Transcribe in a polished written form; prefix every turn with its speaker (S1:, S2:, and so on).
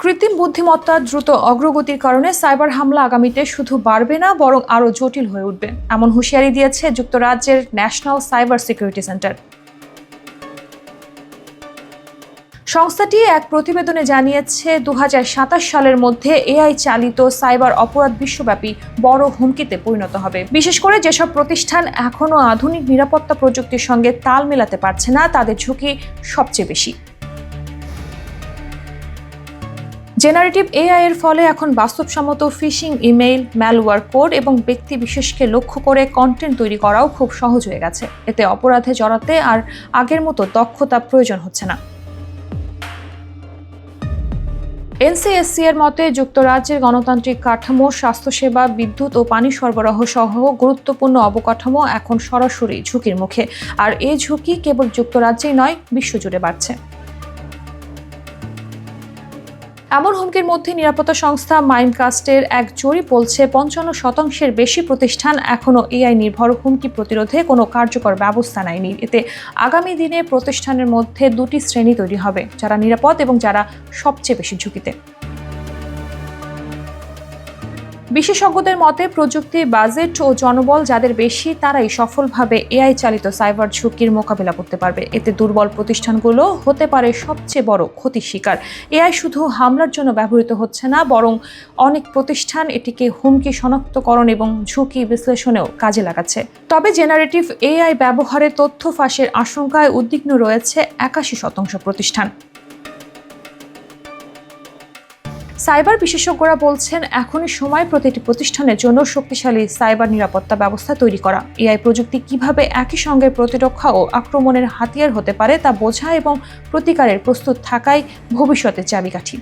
S1: কৃত্রিম বুদ্ধিমত্তার দ্রুত অগ্রগতির কারণে সাইবার হামলা আগামীতে শুধু বাড়বে না, বরং আরও জটিল হয়ে উঠবে, এমন হুঁশিয়ারি দিয়েছে যুক্তরাজ্যের ন্যাশনাল সাইবার সিকিউরিটি সেন্টার। সংস্থাটি এক প্রতিবেদনে জানিয়েছে ২০২৭ সালের মধ্যে এআই চালিত সাইবার অপরাধ বিশ্বব্যাপী বড় হুমকিতে পরিণত হবে, বিশেষ করে যেসব প্রতিষ্ঠান এখনও আধুনিক নিরাপত্তা প্রযুক্তির সঙ্গে তাল মেলাতে পারছে না তাদের ঝুঁকি সবচেয়ে বেশি। জেনারেটিভ এআই এর ফলে এখন বাস্তবসম্মত ফিশিং ইমেইল, ম্যালওয়্যার কোড এবং ব্যক্তি বিশেষকে লক্ষ্য করে কন্টেন্ট তৈরি করাও খুব সহজ হয়ে গেছে। এতে অপরাধে জড়াতে আর আগের মতো দক্ষতা প্রয়োজন হচ্ছে না। এনসিএসসি এর মতে যুক্তরাজ্যের গণতান্ত্রিক কাঠামো, স্বাস্থ্যসেবা, বিদ্যুৎ ও পানি সরবরাহ সহ গুরুত্বপূর্ণ অবকাঠামো এখন সরাসরি ঝুঁকির মুখে, আর এই ঝুঁকি কেবল যুক্তরাজ্যেই নয়, বিশ্বজুড়ে বাড়ছে। এমন হুমকির মধ্যে নিরাপত্তা সংস্থা মাইনকাস্টের এক জরিপ বলছে ৫৫% বেশি প্রতিষ্ঠান এখনও এআই নির্ভর হুমকি প্রতিরোধে কোনো কার্যকর ব্যবস্থা নেয়নি। এতে আগামী দিনে প্রতিষ্ঠানের মধ্যে দুটি শ্রেণী তৈরি হবে, যারা নিরাপদ এবং যারা সবচেয়ে বেশি ঝুঁকিতে। বিশেষজ্ঞদের মতে প্রযুক্তি, বাজেট ও জনবল যাদের বেশি, তারাই সফলভাবে এআই চালিত সাইবার ঝুঁকির মোকাবিলা করতে পারবে। এতে দুর্বল প্রতিষ্ঠানগুলো হতে পারে সবচেয়ে বড় ক্ষতির শিকার। এআই শুধু হামলার জন্য ব্যবহৃত হচ্ছে না, বরং অনেক প্রতিষ্ঠান এটিকে হুমকি শনাক্তকরণ এবং ঝুঁকি বিশ্লেষণেও কাজে লাগাচ্ছে। তবে জেনারেটিভ এআই ব্যবহারে তথ্য ফাঁসের আশঙ্কায় উদ্বিগ্ন রয়েছে ৮১% প্রতিষ্ঠান। সাইবার বিশেষজ্ঞরা বলছেন, এখনই সময় প্রতিটি প্রতিষ্ঠানের জন্য শক্তিশালী সাইবার নিরাপত্তা ব্যবস্থা তৈরি করা। এআই প্রযুক্তি কিভাবে একই সঙ্গে প্রতিরক্ষা ও আক্রমণের হাতিয়ার হতে পারে তা বোঝা এবং প্রতিকারের প্রস্তুত থাকাই ভবিষ্যতের চাবিকাঠি।